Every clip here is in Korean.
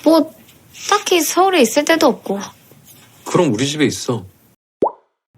뭐 딱히 서울에 있을 데도 없고. 그럼 우리 집에 있어.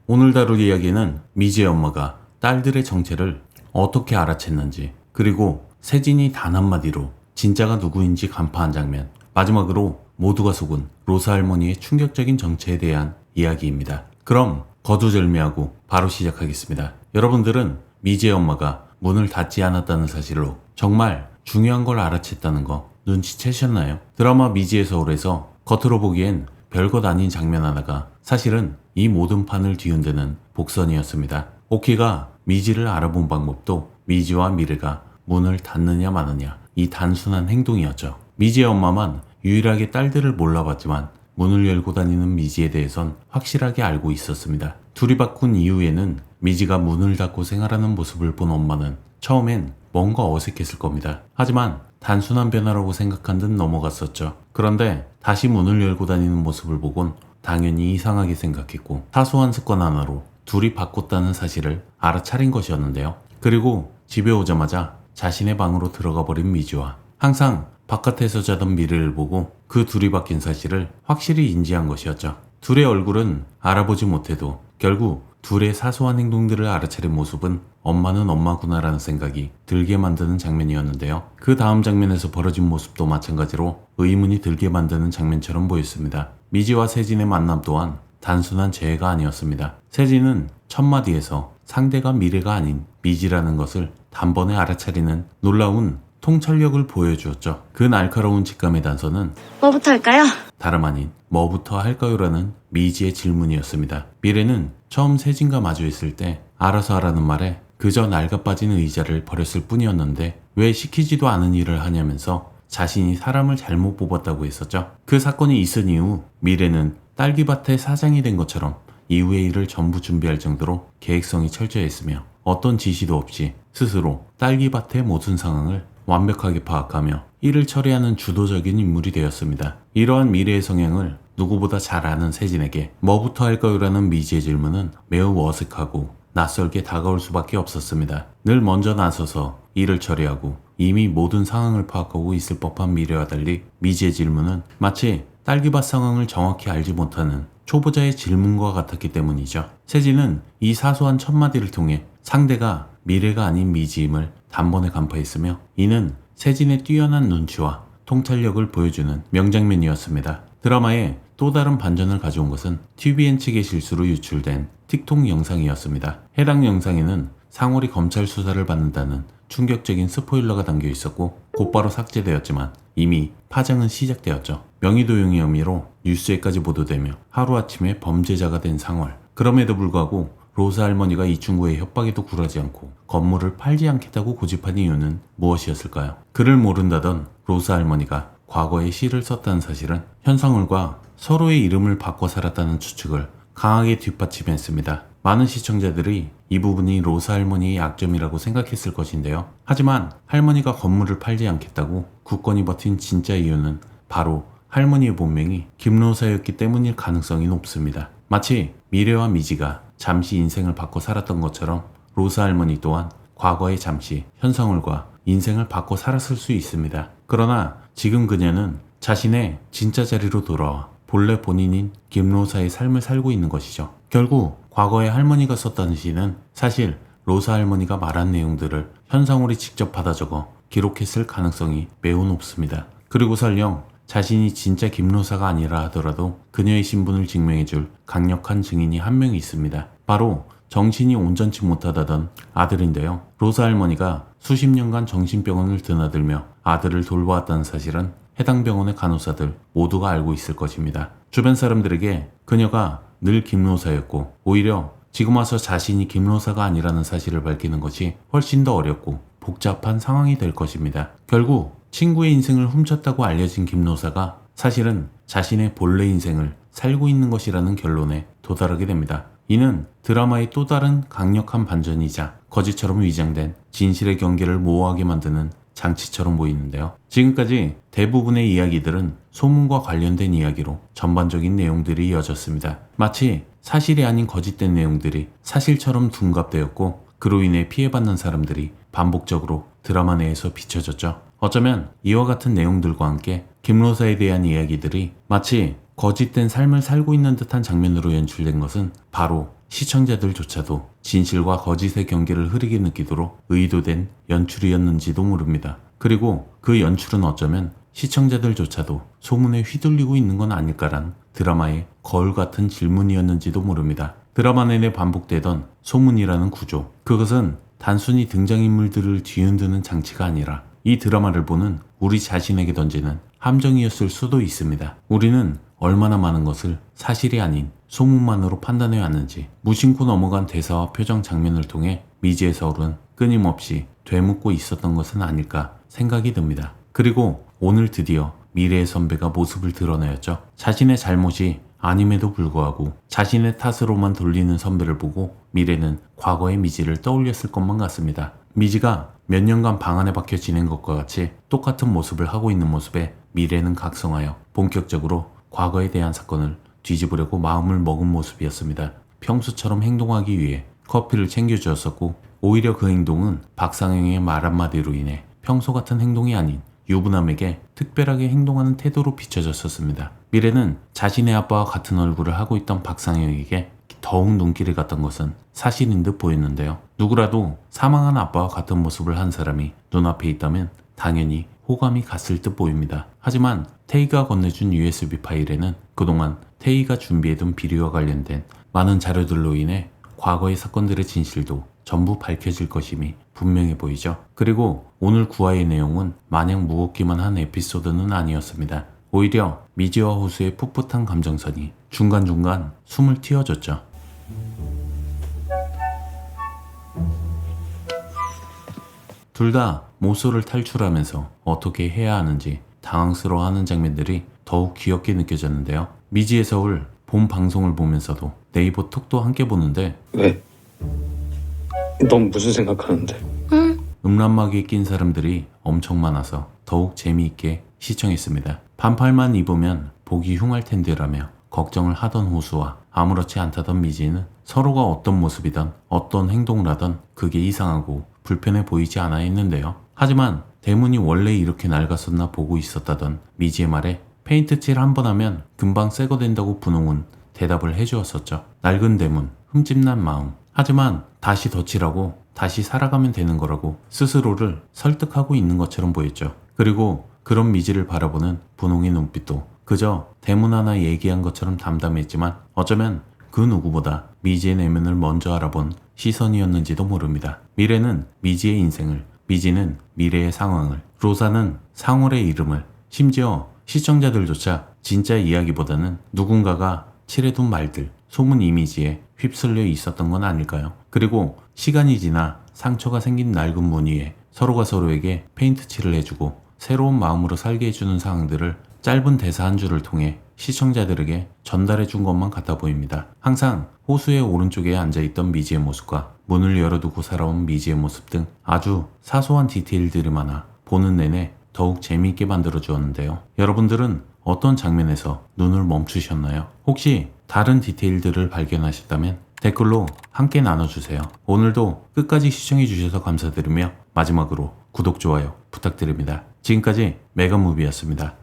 오늘 다룰 이야기는 미지의 엄마가 딸들의 정체를 어떻게 알아챘는지, 그리고 세진이 단 한마디로 진짜가 누구인지 간파한 장면, 마지막으로 모두가 속은 로사 할머니의 충격적인 정체에 대한 이야기입니다. 그럼 거두절미하고 바로 시작하겠습니다. 여러분들은 미지의 엄마가 문을 닫지 않았다는 사실로 정말 중요한 걸 알아챘다는 거 눈치채셨나요? 드라마 미지의 서울에서 겉으로 보기엔 별것 아닌 장면 하나가 사실은 이 모든 판을 뒤흔드는 복선이었습니다. 오키가 미지를 알아본 방법도 미지와 미래가 문을 닫느냐 마느냐 이 단순한 행동이었죠. 미지의 엄마만 유일하게 딸들을 몰라봤지만 문을 열고 다니는 미지에 대해선 확실하게 알고 있었습니다. 둘이 바꾼 이후에는 미지가 문을 닫고 생활하는 모습을 본 엄마는 처음엔 뭔가 어색했을 겁니다. 하지만 단순한 변화라고 생각한 듯 넘어갔었죠. 그런데 다시 문을 열고 다니는 모습을 보곤 당연히 이상하게 생각했고 사소한 습관 하나로 둘이 바꿨다는 사실을 알아차린 것이었는데요. 그리고 집에 오자마자 자신의 방으로 들어가 버린 미지와 항상 바깥에서 자던 미래를 보고 그 둘이 바뀐 사실을 확실히 인지한 것이었죠. 둘의 얼굴은 알아보지 못해도 결국 둘의 사소한 행동들을 알아차린 모습은 엄마는 엄마구나라는 생각이 들게 만드는 장면이었는데요. 그 다음 장면에서 벌어진 모습도 마찬가지로 의문이 들게 만드는 장면처럼 보였습니다. 미지와 세진의 만남 또한 단순한 재해가 아니었습니다. 세진은 첫 마디에서 상대가 미래가 아닌 미지라는 것을 단번에 알아차리는 놀라운 통찰력을 보여주었죠. 그 날카로운 직감의 단서는 뭐부터 할까요? 다름 아닌 뭐부터 할까요라는 미지의 질문이었습니다. 미래는 처음 세진과 마주했을 때 알아서 하라는 말에 그저 낡아 빠진 의자를 버렸을 뿐이었는데 왜 시키지도 않은 일을 하냐면서 자신이 사람을 잘못 뽑았다고 했었죠. 그 사건이 있은 이후 미래는 딸기밭의 사장이 된 것처럼 이후의 일을 전부 준비할 정도로 계획성이 철저했으며 어떤 지시도 없이 스스로 딸기밭의 모든 상황을 완벽하게 파악하며 일을 처리하는 주도적인 인물이 되었습니다. 이러한 미래의 성향을 누구보다 잘 아는 세진에게 뭐부터 할까요라는 미지의 질문은 매우 어색하고 낯설게 다가올 수밖에 없었습니다. 늘 먼저 나서서 일을 처리하고 이미 모든 상황을 파악하고 있을 법한 미래와 달리 미지의 질문은 마치 딸기밭 상황을 정확히 알지 못하는 초보자의 질문과 같았기 때문이죠. 세진은 이 사소한 첫 마디를 통해 상대가 미래가 아닌 미지임을 단번에 간파했으며 이는 세진의 뛰어난 눈치와 통찰력을 보여주는 명장면이었습니다. 드라마에 또 다른 반전을 가져온 것은 TVN 측의 실수로 유출된 틱톡 영상이었습니다. 해당 영상에는 상월이 검찰 수사를 받는다는 충격적인 스포일러가 담겨 있었고 곧바로 삭제되었지만 이미 파장은 시작되었죠. 명의도용의 혐의로 뉴스에까지 보도되며 하루아침에 범죄자가 된 상월. 그럼에도 불구하고 로사 할머니가 이 친구의 협박에도 굴하지 않고 건물을 팔지 않겠다고 고집한 이유는 무엇이었을까요? 그를 모른다던 로사 할머니가 과거에 시를 썼다는 사실은 현상울과 서로의 이름을 바꿔 살았다는 추측을 강하게 뒷받침했습니다. 많은 시청자들이 이 부분이 로사 할머니의 약점이라고 생각했을 것인데요. 하지만 할머니가 건물을 팔지 않겠다고 굳건히 버틴 진짜 이유는 바로 할머니의 본명이 김로사였기 때문일 가능성이 높습니다. 마치 미래와 미지가 잠시 인생을 바꿔 살았던 것처럼 로사 할머니 또한 과거에 잠시 현상울과 인생을 바꿔 살았을 수 있습니다. 그러나 지금 그녀는 자신의 진짜 자리로 돌아와 본래 본인인 김로사의 삶을 살고 있는 것이죠. 결국 과거에 할머니가 썼다는 시는 사실 로사 할머니가 말한 내용들을 현상울이 직접 받아 적어 기록했을 가능성이 매우 높습니다. 그리고 설령 자신이 진짜 김로사가 아니라 하더라도 그녀의 신분을 증명해줄 강력한 증인이 한 명 있습니다. 바로 정신이 온전치 못하다던 아들인데요. 로사 할머니가 수십 년간 정신병원을 드나들며 아들을 돌보았다는 사실은 해당 병원의 간호사들 모두가 알고 있을 것입니다. 주변 사람들에게 그녀가 늘 김로사였고 오히려 지금 와서 자신이 김로사가 아니라는 사실을 밝히는 것이 훨씬 더 어렵고 복잡한 상황이 될 것입니다. 결국 친구의 인생을 훔쳤다고 알려진 김로사가 사실은 자신의 본래 인생을 살고 있는 것이라는 결론에 도달하게 됩니다. 이는 드라마의 또 다른 강력한 반전이자 거짓처럼 위장된 진실의 경계를 모호하게 만드는 장치처럼 보이는데요. 지금까지 대부분의 이야기들은 소문과 관련된 이야기로 전반적인 내용들이 이어졌습니다. 마치 사실이 아닌 거짓된 내용들이 사실처럼 둔갑되었고 그로 인해 피해받는 사람들이 반복적으로 드라마 내에서 비춰졌죠. 어쩌면 이와 같은 내용들과 함께 김로사에 대한 이야기들이 마치 거짓된 삶을 살고 있는 듯한 장면으로 연출된 것은 바로 시청자들조차도 진실과 거짓의 경계를 흐리게 느끼도록 의도된 연출이었는지도 모릅니다. 그리고 그 연출은 어쩌면 시청자들조차도 소문에 휘둘리고 있는 건 아닐까란 드라마의 거울 같은 질문이었는지도 모릅니다. 드라마 내내 반복되던 소문이라는 구조, 그것은 단순히 등장인물들을 뒤흔드는 장치가 아니라 이 드라마를 보는 우리 자신에게 던지는 함정이었을 수도 있습니다. 우리는 얼마나 많은 것을 사실이 아닌 소문만으로 판단해 왔는지 무심코 넘어간 대사와 표정 장면을 통해 미지의 서울은 끊임없이 되묻고 있었던 것은 아닐까 생각이 듭니다. 그리고 오늘 드디어 미래의 선배가 모습을 드러내었죠. 자신의 잘못이 아님에도 불구하고 자신의 탓으로만 돌리는 선배를 보고 미래는 과거의 미지를 떠올렸을 것만 같습니다. 미지가 몇 년간 방 안에 박혀 지낸 것과 같이 똑같은 모습을 하고 있는 모습에 미래는 각성하여 본격적으로 과거에 대한 사건을 뒤집으려고 마음을 먹은 모습이었습니다. 평소처럼 행동하기 위해 커피를 챙겨주었었고 오히려 그 행동은 박상영의 말 한마디로 인해 평소 같은 행동이 아닌 유부남에게 특별하게 행동하는 태도로 비춰졌었습니다. 미래는 자신의 아빠와 같은 얼굴을 하고 있던 박상영에게 더욱 눈길이 갔던 것은 사실인 듯 보였는데요. 누구라도 사망한 아빠와 같은 모습을 한 사람이 눈앞에 있다면 당연히 호감이 갔을 듯 보입니다. 하지만 태희가 건네준 USB 파일에는 그동안 태희가 준비해둔 비리와 관련된 많은 자료들로 인해 과거의 사건들의 진실도 전부 밝혀질 것임이 분명해 보이죠. 그리고 오늘 구화의 내용은 마냥 무겁기만 한 에피소드는 아니었습니다. 오히려 미지와 호수의 풋풋한 감정선이 중간중간 숨을 틔워줬죠. 둘 다 모쏠을 탈출하면서 어떻게 해야 하는지 당황스러워하는 장면들이 더욱 귀엽게 느껴졌는데요. 미지의 서울 본 방송을 보면서도 네이버 톡도 함께 보는데 왜? 넌 무슨 생각하는데? 응. 음란막에 낀 사람들이 엄청 많아서 더욱 재미있게 시청했습니다. 반팔만 입으면 보기 흉할 텐데라며 걱정을 하던 호수와 아무렇지 않다던 미지는 서로가 어떤 모습이든 어떤 행동을 하든 그게 이상하고 불편해 보이지 않아 했는데요. 하지만 대문이 원래 이렇게 낡았었나 보고 있었다던 미지의 말에 페인트 칠 한 번 하면 금방 새거 된다고 분홍은 대답을 해주었었죠. 낡은 대문, 흠집난 마음. 하지만 다시 덧칠하고 다시 살아가면 되는 거라고 스스로를 설득하고 있는 것처럼 보였죠. 그리고 그런 미지를 바라보는 분홍의 눈빛도 그저 대문 하나 얘기한 것처럼 담담했지만 어쩌면 그 누구보다 미지의 내면을 먼저 알아본 시선이었는지도 모릅니다. 미래는 미지의 인생을, 미지는 미래의 상황을, 로사는 상월의 이름을, 심지어 시청자들조차 진짜 이야기보다는 누군가가 칠해둔 말들, 소문 이미지에 휩쓸려 있었던 건 아닐까요? 그리고 시간이 지나 상처가 생긴 낡은 문 위에 서로가 서로에게 페인트 칠을 해주고 새로운 마음으로 살게 해주는 상황들을 짧은 대사 한 줄을 통해 시청자들에게 전달해 준 것만 같아 보입니다. 항상 호수의 오른쪽에 앉아있던 미지의 모습과 문을 열어두고 살아온 미지의 모습 등 아주 사소한 디테일들이 많아 보는 내내 더욱 재미있게 만들어 주었는데요. 여러분들은 어떤 장면에서 눈을 멈추셨나요? 혹시 다른 디테일들을 발견하셨다면 댓글로 함께 나눠주세요. 오늘도 끝까지 시청해주셔서 감사드리며 마지막으로 구독, 좋아요 부탁드립니다. 지금까지 메가무비였습니다.